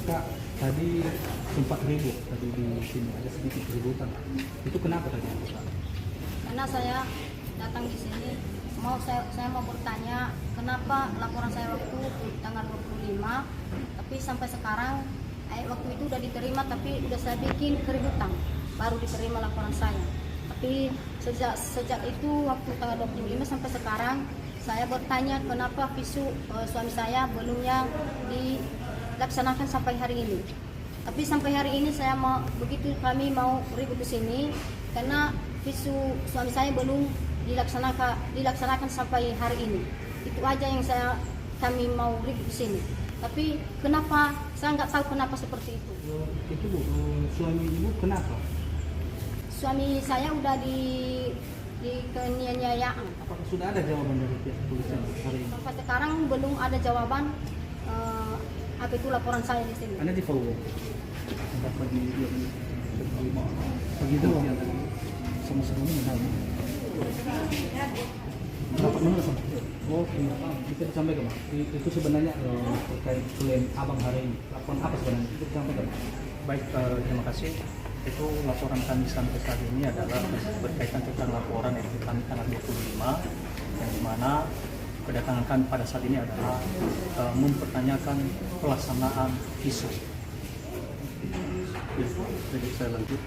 Kak, tadi sempat ribut tadi di sini ada sedikit keributan. Itu kenapa tadi Kak? Karena saya datang di sini saya mau bertanya kenapa laporan saya waktu tanggal 25 tapi sampai sekarang waktu itu udah diterima tapi udah saya bikin keributan baru diterima laporan saya. Tapi sejak itu waktu tanggal 25 sampai sekarang saya bertanya kenapa visu suami saya belumnya dilaksanakan sampai hari ini. Tapi sampai hari ini begitu kami mau ribut di sini karena visu suami saya belum dilaksanakan sampai hari ini. Itu aja yang kami mau ribut di sini. Tapi kenapa saya nggak tahu kenapa seperti itu. Itu Bu, suami Ibu kenapa? Suami saya udah di kenyanyaan. Apakah sudah ada jawaban dari pihak kepolisian hari ini? Sampai sekarang belum ada jawaban apa itu laporan saya di sini. Anda di follow. Pagi itu sama-sama mengalami. Dapat menurut Oh, bisa disampaikan Mas. Itu sebenarnya terkait klaim Abang hari ini. Laporan apa sebenarnya? Itu disampaikan. Baik, terima kasih. Itu laporan kami sampai saat ini adalah berkaitan tentang laporan yang kami tanggal 25 yang dimana kedatangan kami pada saat ini adalah mempertanyakan pelaksanaan visu. Ya, jadi saya lanjut.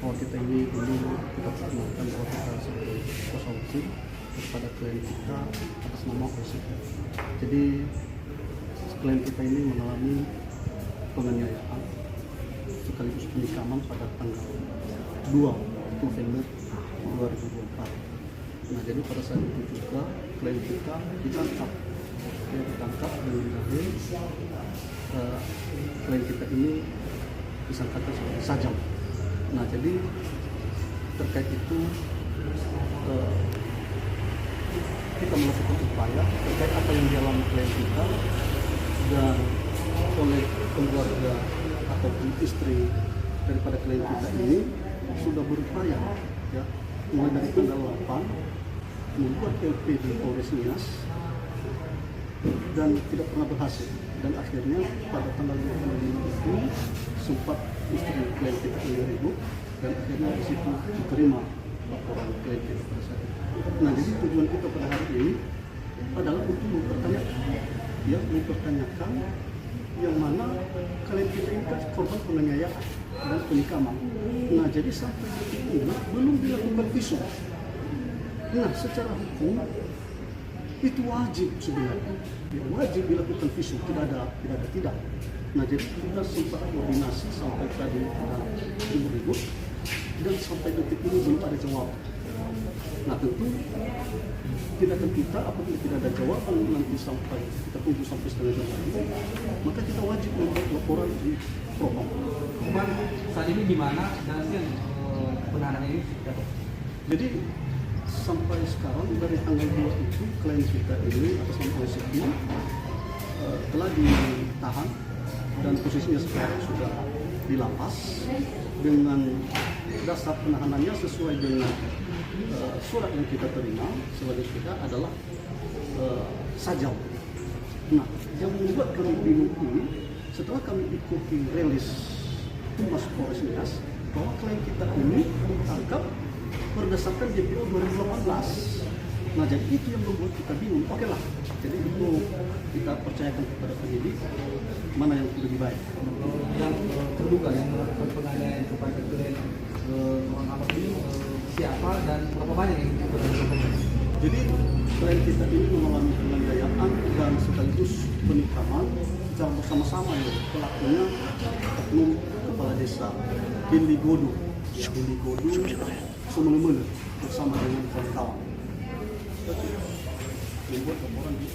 Kita ini dulu kita perkenalkan bahwa kita sebagai kuasa hukum kepada klien kita atas nama OSIP. Jadi klien kita ini mengalami penganiayaan sekaligus penikaman pada tanggal 2 November 2024. Nah, jadi pada saat itu juga klien kita ditangkap. Dia ditangkap dengan dalil klien kita ini disangkakan sebagai sajam. Nah, jadi terkait itu kita melakukan upaya terkait apa yang dialami klien kita dan oleh keluarga ataupun istri daripada klien kita ini sudah berupaya ya mulai dari tanggal 8 membuat LP di Polres Nias dan tidak pernah berhasil, dan akhirnya pada tanggal 25 itu sempat istri klien kita ini ribut dan akhirnya di situ diterima laporan klien kita pada saat itu. Nah, jadi tujuan kita pada hari ini adalah untuk mempertanyakan yang mana klien kita ini kan korban penganiayaan dan penikaman. Nah, jadi sampai detik ini belum dilakukan visum. Nah, secara hukum itu wajib sebenarnya, wajib dilakukan visum, tidak ada. Nah, jadi kita sempat koordinasi sampai tadi kita ribut dan sampai detik ini belum ada jawaban. Nah, tentu tindakan kita apabila tidak ada jawaban nanti sampai kita tunggu sampai setengah jam lagi, maka kita wajib membuat laporan di propam. Kemarin saat ini di mana dan penahanan ini? Jadi sampai sekarang dari tanggal 2 itu klien kita ini atas nama OSIP telah ditahan dan posisinya sekarang sudah di lapas dengan dasar penahanannya sesuai dengan surat yang kita terima sebagai kita adalah sajam. Nah, yang membuat kami bingung ini setelah kami ikuti rilis Humas Polres Nias bahwa klien kita ini ditangkap berdasarkan DPO 2018. Nah, jadi itu yang membuat kita bingung. Oke lah, jadi itu kita percayakan kepada penyidik mana yang lebih baik. Yang terduga yang melakukan penganiayaan kepada klien orang Abang ini siapa dan berapa banyak yang dilakukan? Jadi klien kita ini mengalami penganiayaan dan sekaligus penikaman secara bersama-sama ya. Pelakunya oknum kepala desa Dili Godu Sumenemu bersama dengan kawan-kawan. Membuat laporan di